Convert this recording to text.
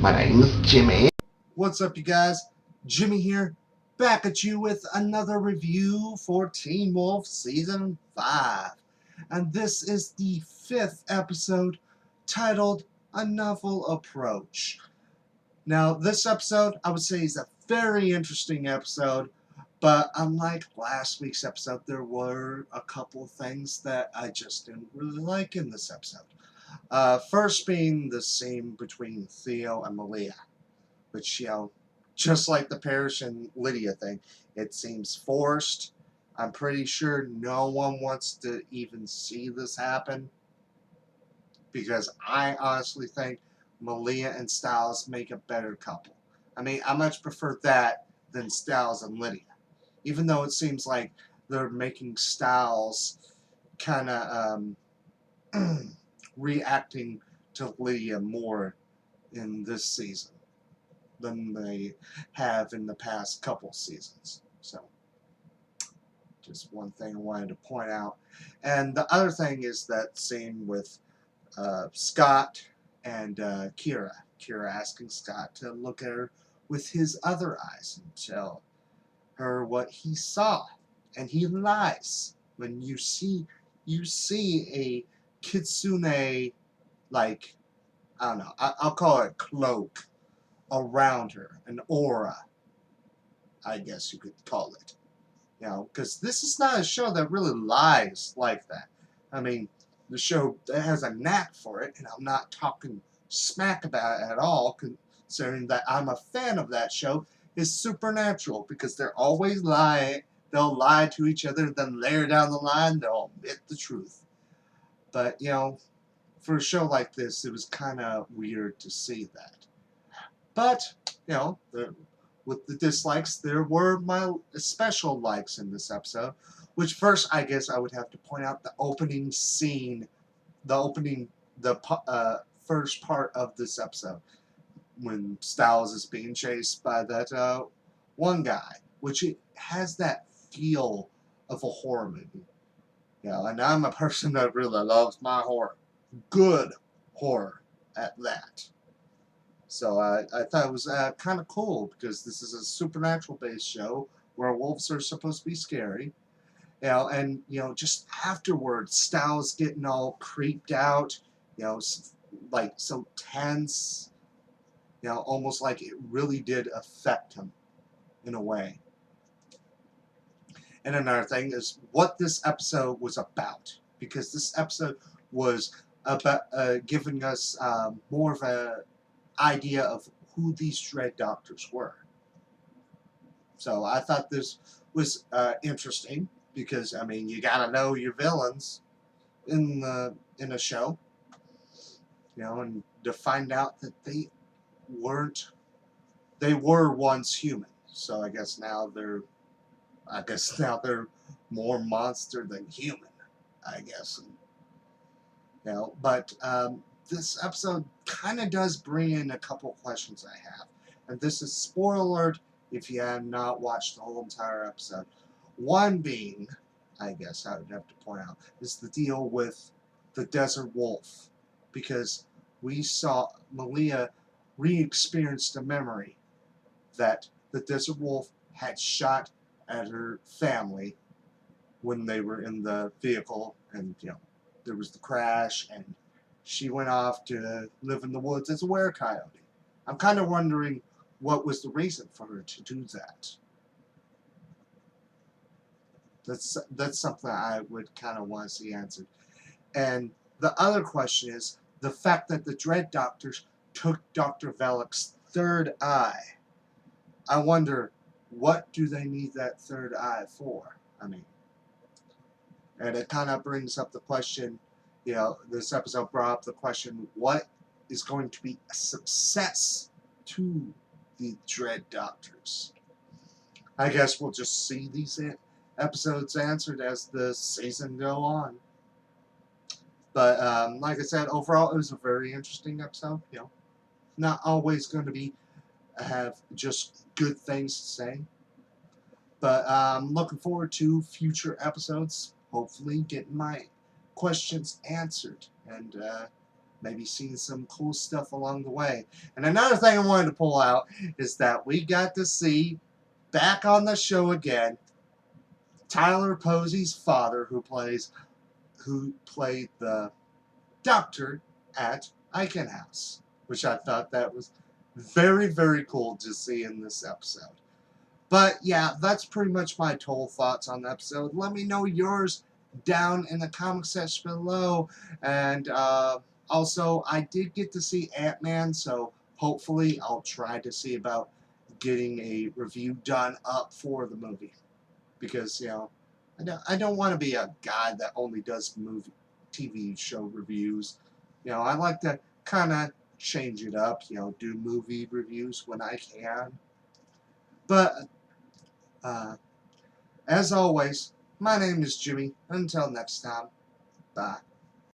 My name is Jimmy. What's up, you guys? Jimmy here, back at you with another review for Teen Wolf Season 5. And this is the 5th episode, titled A Novel Approach. Now, this episode, I would say, is a very interesting episode, but unlike last week's episode, there were a couple things that I just didn't really like in this episode. First being the scene between Theo and Malia, which, just like the Parrish and Lydia thing, it seems forced. I'm pretty sure no one wants to even see this happen, because I honestly think Malia and Styles make a better couple. I mean, I much prefer that than Styles and Lydia, even though it seems like they're making Styles kind of reacting to Lydia more in this season than they have in the past couple seasons. So, just one thing I wanted to point out. And the other thing is that scene with Scott and Kira. Kira asking Scott to look at her with his other eyes and tell her what he saw. And he lies. When you see a kitsune, like, I don't know, I'll call it cloak around her, an aura, I guess you could call it. Because this is not a show that really lies like that. I mean, the show has a knack for it, and I'm not talking smack about it at all, considering that I'm a fan of that show, is Supernatural, because they're always lying. They'll lie to each other, then later down the line, they'll admit the truth. But, for a show like this, it was kind of weird to see that. But, with the dislikes, there were my special likes in this episode. Which first, I guess I would have to point out the opening scene, the first part of this episode, when Styles is being chased by that one guy, which it has that feel of a horror movie. And I'm a person that really loves my horror. Good horror at that. So I thought it was kind of cool, because this is a supernatural-based show where wolves are supposed to be scary. And just afterwards, Styles getting all creeped out, like so tense, almost like it really did affect him in a way. And another thing is what this episode was about, because this episode was about giving us more of a idea of who these Dread Doctors were. So I thought this was interesting, because I mean, you gotta know your villains in a show, and to find out that they were once human. So I guess now they're more monster than human, I guess. But this episode kind of does bring in a couple questions I have. And this is spoiler alert if you have not watched the whole entire episode. One being, I guess I would have to point out, is the deal with the Desert Wolf. Because we saw Malia re-experienced a memory that the Desert Wolf had shot at her family when they were in the vehicle, and there was the crash, and she went off to live in the woods as a were-coyote. I'm kind of wondering what was the reason for her to do that. That's something I would kind of want to see answered. And the other question is the fact that the Dread Doctors took Dr. Valak's third eye. I wonder, what do they need that third eye for? I mean, and it kind of brings up the question, this episode brought up the question, what is going to be a success to the Dread Doctors? I guess we'll just see these episodes answered as the season go on. But like I said, overall it was a very interesting episode. Not always going to have just good things to say. But I'm looking forward to future episodes, hopefully getting my questions answered, and maybe seen some cool stuff along the way. And another thing I wanted to pull out is that we got to see, back on the show again, Tyler Posey's father, who played the doctor at Icon House, which I thought that was very, very cool to see in this episode. But yeah, that's pretty much my total thoughts on the episode. Let me know yours down in the comment section below. And also, I did get to see Ant-Man, so hopefully I'll try to see about getting a review done up for the movie. Because, you know, I don't want to be a guy that only does TV show reviews. You know, I like to kind of change it up, you know, do movie reviews when I can. But, as always, my name is Jimmy. Until next time, bye.